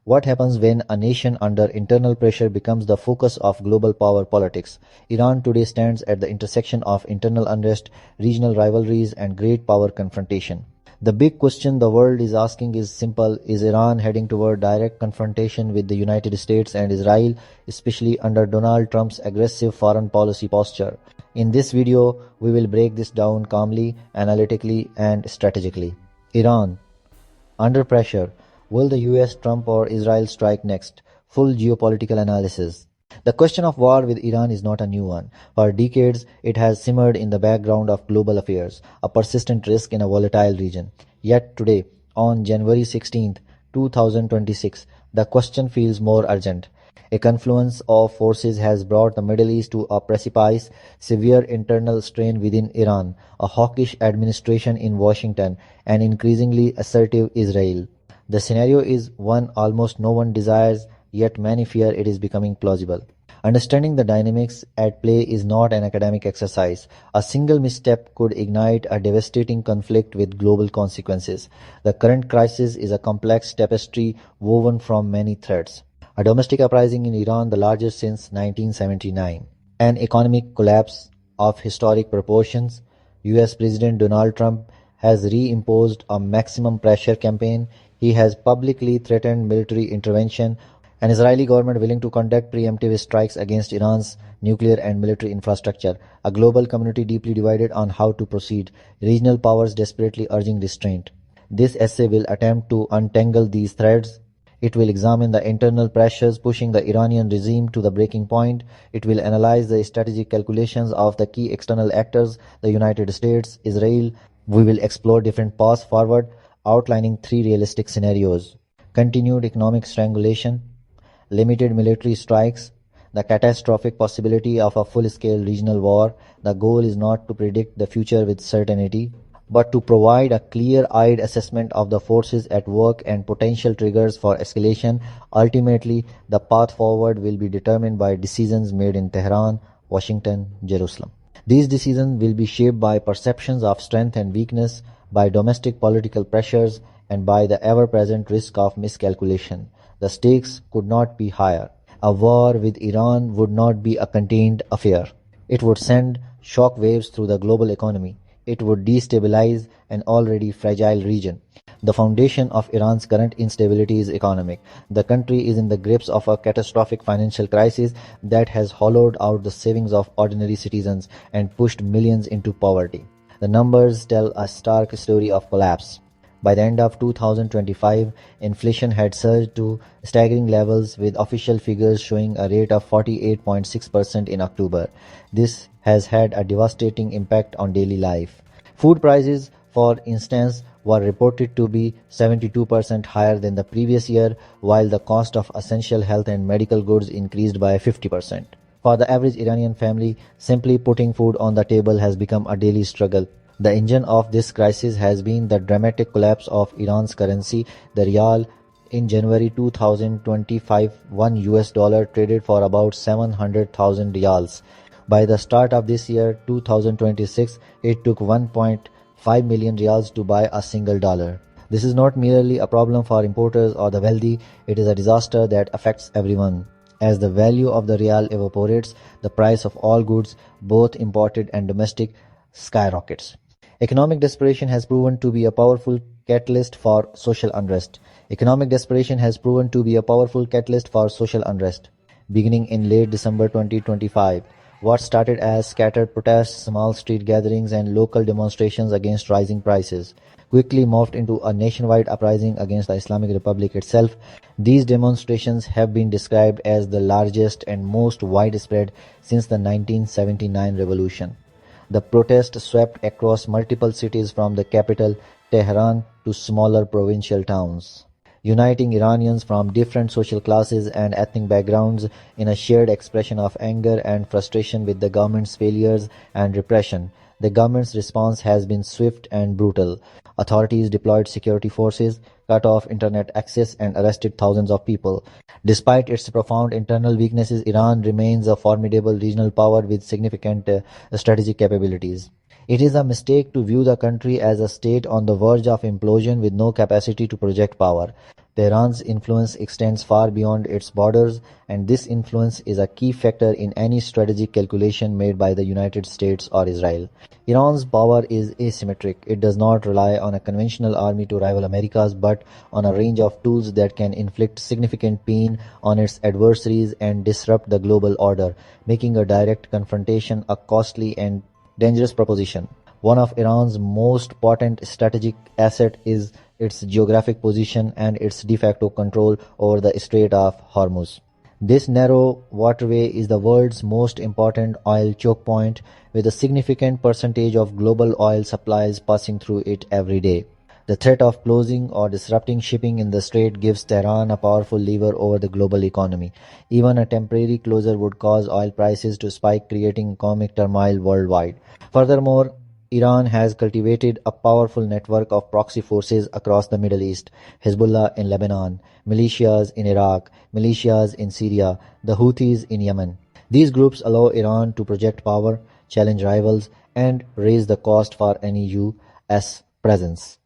What happens when a nation under internal pressure becomes the focus of global power politics? Iran today stands at the intersection of internal unrest, regional rivalries, and great power confrontation. The big question the world is asking is simple: is Iran heading toward direct confrontation with the United States and Israel, especially under Donald Trump's aggressive foreign policy posture? In this video, we will break this down calmly, analytically, and strategically. Iran. Under pressure. Will the US, Trump, or Israel strike next? Full geopolitical analysis. The question of war with Iran is not a new one. For decades, it has simmered in the background of global affairs, a persistent risk in a volatile region. Yet today, on January 16, 2026, the question feels more urgent. A confluence of forces has brought the Middle East to a precipice: severe internal strain within Iran, a hawkish administration in Washington, and increasingly assertive Israel. The scenario is one almost no one desires, yet many fear it is becoming plausible. Understanding the dynamics at play is not an academic exercise. A single misstep could ignite a devastating conflict with global consequences. The current crisis is a complex tapestry woven from many threads. A domestic uprising in Iran, the largest since 1979. An economic collapse of historic proportions. US President Donald Trump has reimposed a maximum pressure campaign. He has publicly threatened military intervention. An Israeli government willing to conduct preemptive strikes against Iran's nuclear and military infrastructure. A global community deeply divided on how to proceed. Regional powers desperately urging restraint. This essay will attempt to untangle these threads. It will examine the internal pressures pushing the Iranian regime to the breaking point. It will analyze the strategic calculations of the key external actors, the United States, Israel. We will explore different paths forward, outlining three realistic scenarios: continued economic strangulation, limited military strikes, the catastrophic possibility of a full-scale regional war. The goal is not to predict the future with certainty, but to provide a clear-eyed assessment of the forces at work and potential triggers for escalation. Ultimately, the path forward will be determined by decisions made in Tehran, Washington, Jerusalem. These decisions will be shaped by perceptions of strength and weakness, by domestic political pressures, and by the ever-present risk of miscalculation. The stakes could not be higher. A war with Iran would not be a contained affair. It would send shock waves through the global economy. It would destabilize an already fragile region. The foundation of Iran's current instability is economic. The country is in the grips of a catastrophic financial crisis that has hollowed out the savings of ordinary citizens and pushed millions into poverty. The numbers tell a stark story of collapse. By the end of 2025, inflation had surged to staggering levels, with official figures showing a rate of 48.6% in October. This has had a devastating impact on daily life. Food prices, for instance, were reported to be 72% higher than the previous year, while the cost of essential health and medical goods increased by 50%. For the average Iranian family, simply putting food on the table has become a daily struggle. The engine of this crisis has been the dramatic collapse of Iran's currency, the rial. In January 2025, $1 traded for about 700,000 riyals. By the start of this year, 2026, it took 1.5 million riyals to buy a single dollar. This is not merely a problem for importers or the wealthy, it is a disaster that affects everyone. As the value of the rial evaporates, the price of all goods, both imported and domestic, skyrockets. Economic desperation has proven to be a powerful catalyst for social unrest. Economic desperation has proven to be a powerful catalyst for social unrest. Beginning in late December 2025, what started as scattered protests, small street gatherings, and local demonstrations against rising prices quickly morphed into a nationwide uprising against the Islamic Republic itself. These demonstrations have been described as the largest and most widespread since the 1979 revolution. The protest swept across multiple cities from the capital, Tehran, to smaller provincial towns, uniting Iranians from different social classes and ethnic backgrounds in a shared expression of anger and frustration with the government's failures and repression. The government's response has been swift and brutal. Authorities deployed security forces, cut off internet access, and arrested thousands of people. Despite its profound internal weaknesses, Iran remains a formidable regional power with significant strategic capabilities. It is a mistake to view the country as a state on the verge of implosion with no capacity to project power. Tehran's influence extends far beyond its borders, and this influence is a key factor in any strategic calculation made by the United States or Israel. Iran's power is asymmetric. It does not rely on a conventional army to rival America's, but on a range of tools that can inflict significant pain on its adversaries and disrupt the global order, making a direct confrontation a costly and dangerous proposition. One of Iran's most potent strategic assets is its geographic position and its de facto control over the Strait of Hormuz. This narrow waterway is the world's most important oil choke point, with a significant percentage of global oil supplies passing through it every day. The threat of closing or disrupting shipping in the strait gives Tehran a powerful lever over the global economy. Even a temporary closure would cause oil prices to spike, creating economic turmoil worldwide. Furthermore, Iran has cultivated a powerful network of proxy forces across the Middle East: Hezbollah in Lebanon, militias in Iraq, militias in Syria, the Houthis in Yemen. These groups allow Iran to project power, challenge rivals, and raise the cost for any U.S. presence.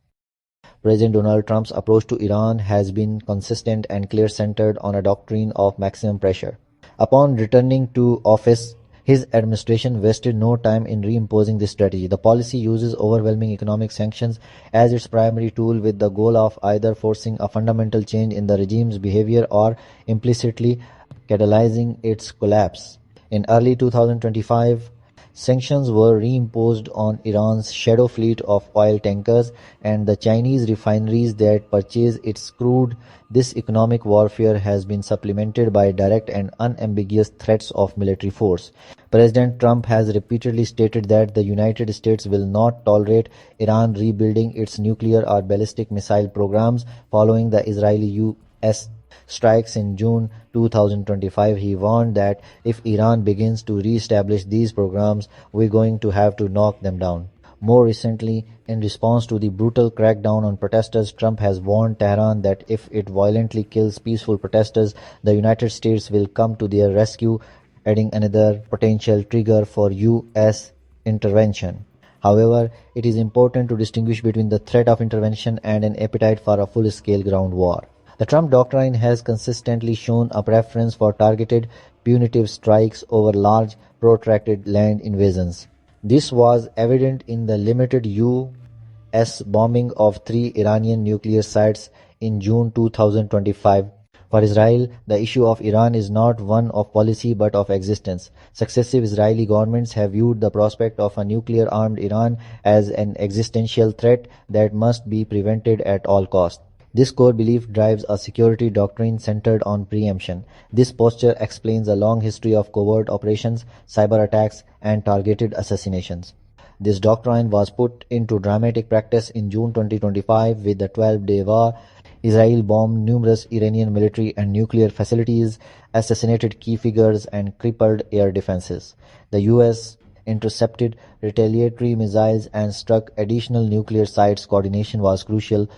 President Donald Trump's approach to Iran has been consistent and clear, centered on a doctrine of maximum pressure. Upon returning to office, his administration wasted no time in reimposing this strategy. The policy uses overwhelming economic sanctions as its primary tool, with the goal of either forcing a fundamental change in the regime's behavior or implicitly catalyzing its collapse. In early 2025, sanctions were reimposed on Iran's shadow fleet of oil tankers and the Chinese refineries that purchase its crude. This economic warfare has been supplemented by direct and unambiguous threats of military force. President Trump has repeatedly stated that the United States will not tolerate Iran rebuilding its nuclear or ballistic missile programs following the Israeli-US strikes in June 2025. He warned that if Iran begins to re-establish these programs, we're going to have to knock them down. More recently, in response to the brutal crackdown on protesters, Trump has warned Tehran that if it violently kills peaceful protesters, the United States will come to their rescue, adding another potential trigger for U.S. intervention. However, it is important to distinguish between the threat of intervention and an appetite for a full-scale ground war. The Trump doctrine has consistently shown a preference for targeted, punitive strikes over large, protracted land invasions. This was evident in the limited U.S. bombing of 3 Iranian nuclear sites in June 2025. For Israel, the issue of Iran is not one of policy but of existence. Successive Israeli governments have viewed the prospect of a nuclear-armed Iran as an existential threat that must be prevented at all costs. This core belief drives a security doctrine centered on preemption. This posture explains a long history of covert operations, cyber attacks, and targeted assassinations. This doctrine was put into dramatic practice in June 2025 with the 12-day war. Israel bombed numerous Iranian military and nuclear facilities, assassinated key figures, and crippled air defenses. The U.S. intercepted retaliatory missiles and struck additional nuclear sites. Coordination was crucial.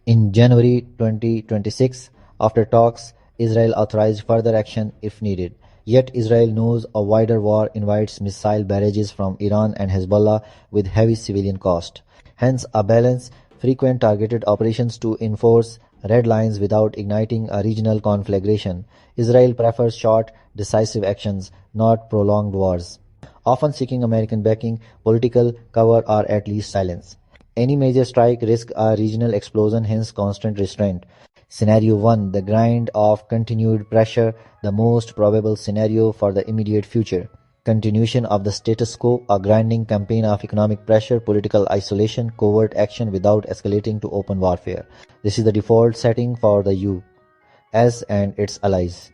In January 2026, after talks, Israel authorized further action if needed. Yet Israel knows a wider war invites missile barrages from Iran and Hezbollah with heavy civilian cost. Hence, a balance, frequent targeted operations to enforce red lines without igniting a regional conflagration. Israel prefers short, decisive actions, not prolonged wars, often seeking American backing, political cover, or at least silence. Any major strike risks a regional explosion, hence constant restraint. Scenario 1. The grind of continued pressure, the most probable scenario for the immediate future. Continuation of the status quo, a grinding campaign of economic pressure, political isolation, covert action without escalating to open warfare. This is the default setting for the U.S. and its allies.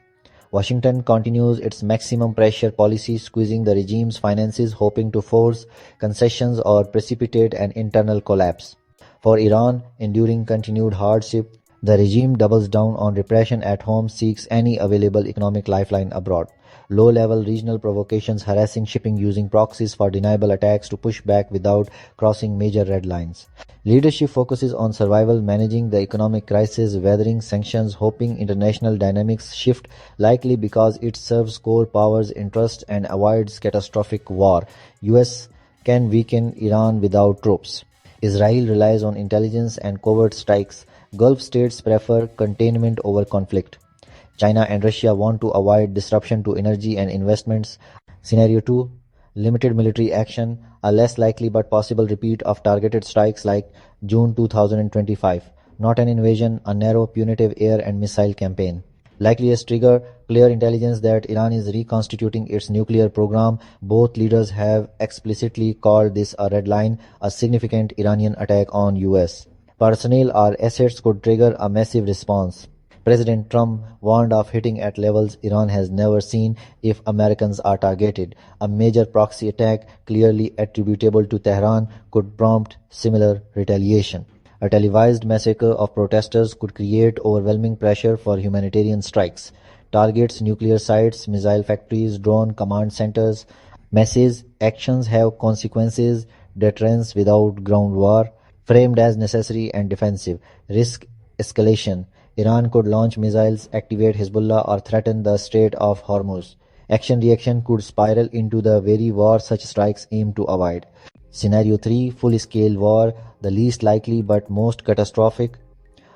Washington continues its maximum pressure policy, squeezing the regime's finances, hoping to force concessions or precipitate an internal collapse. For Iran, enduring continued hardship, the regime doubles down on repression at home, seeks any available economic lifeline abroad. Low-level regional provocations, harassing shipping, using proxies for deniable attacks to push back without crossing major red lines. Leadership focuses on survival, managing the economic crisis, weathering sanctions, hoping international dynamics shift, likely because it serves core powers' interests and avoids catastrophic war. US can weaken Iran without troops. Israel relies on intelligence and covert strikes, Gulf states prefer containment over conflict. China and Russia want to avoid disruption to energy and investments. Scenario 2. Limited military action, a less likely but possible repeat of targeted strikes like June 2025. Not an invasion, a narrow punitive air and missile campaign. Likeliest trigger, clear intelligence that Iran is reconstituting its nuclear program. Both leaders have explicitly called this a red line, a significant Iranian attack on US. Personnel or assets could trigger a massive response. President Trump warned of hitting at levels Iran has never seen if Americans are targeted. A major proxy attack, clearly attributable to Tehran, could prompt similar retaliation. A televised massacre of protesters could create overwhelming pressure for humanitarian strikes. Targets nuclear sites, missile factories, drone command centers. Message: actions have consequences, deterrence without ground war, framed as necessary and defensive. Risk: escalation. Iran could launch missiles, activate Hezbollah, or threaten the Strait of Hormuz. Action-reaction could spiral into the very war such strikes aim to avoid. Scenario 3. Full-scale war, the least likely but most catastrophic.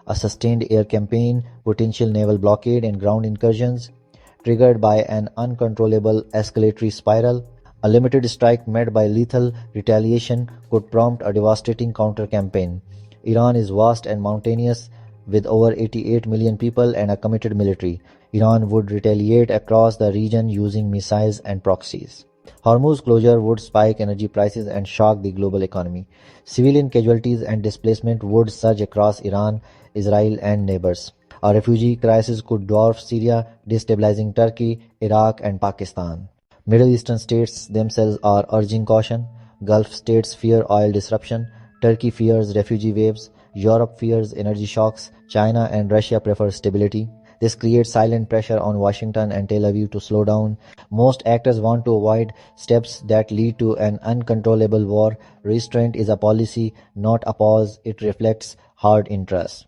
A sustained air campaign, potential naval blockade and ground incursions, triggered by an uncontrollable escalatory spiral. A limited strike met by lethal retaliation could prompt a devastating counter-campaign. Iran is vast and mountainous, with over 88 million people and a committed military. Iran would retaliate across the region using missiles and proxies. Hormuz closure would spike energy prices and shock the global economy. Civilian casualties and displacement would surge across Iran, Israel, and neighbors. A refugee crisis could dwarf Syria, destabilizing Turkey, Iraq, and Pakistan. Middle Eastern states themselves are urging caution. Gulf states fear oil disruption. Turkey fears refugee waves. Europe fears energy shocks. China and Russia prefer stability. This creates silent pressure on Washington and Tel Aviv to slow down. Most actors want to avoid steps that lead to an uncontrollable war. Restraint is a policy, not a pause. It reflects hard interests.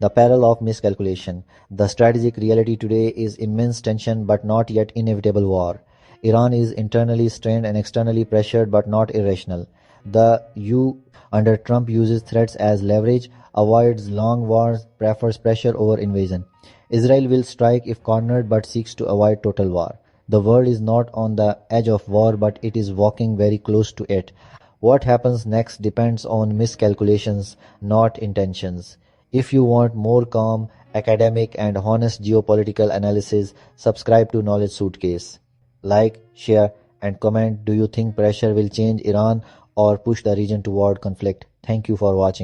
The peril of miscalculation. The strategic reality today is immense tension but not yet inevitable war. Iran is internally strained and externally pressured but not irrational. The U under Trump uses threats as leverage, avoids long wars, prefers pressure over invasion. Israel will strike if cornered but seeks to avoid total war. The world is not on the edge of war but it is walking very close to it. What happens next depends on miscalculations, not intentions. If you want more calm, academic and honest geopolitical analysis, subscribe to Knowledge Suitcase. Like, share and comment. Do you think pressure will change Iran or push the region toward conflict? Thank you for watching.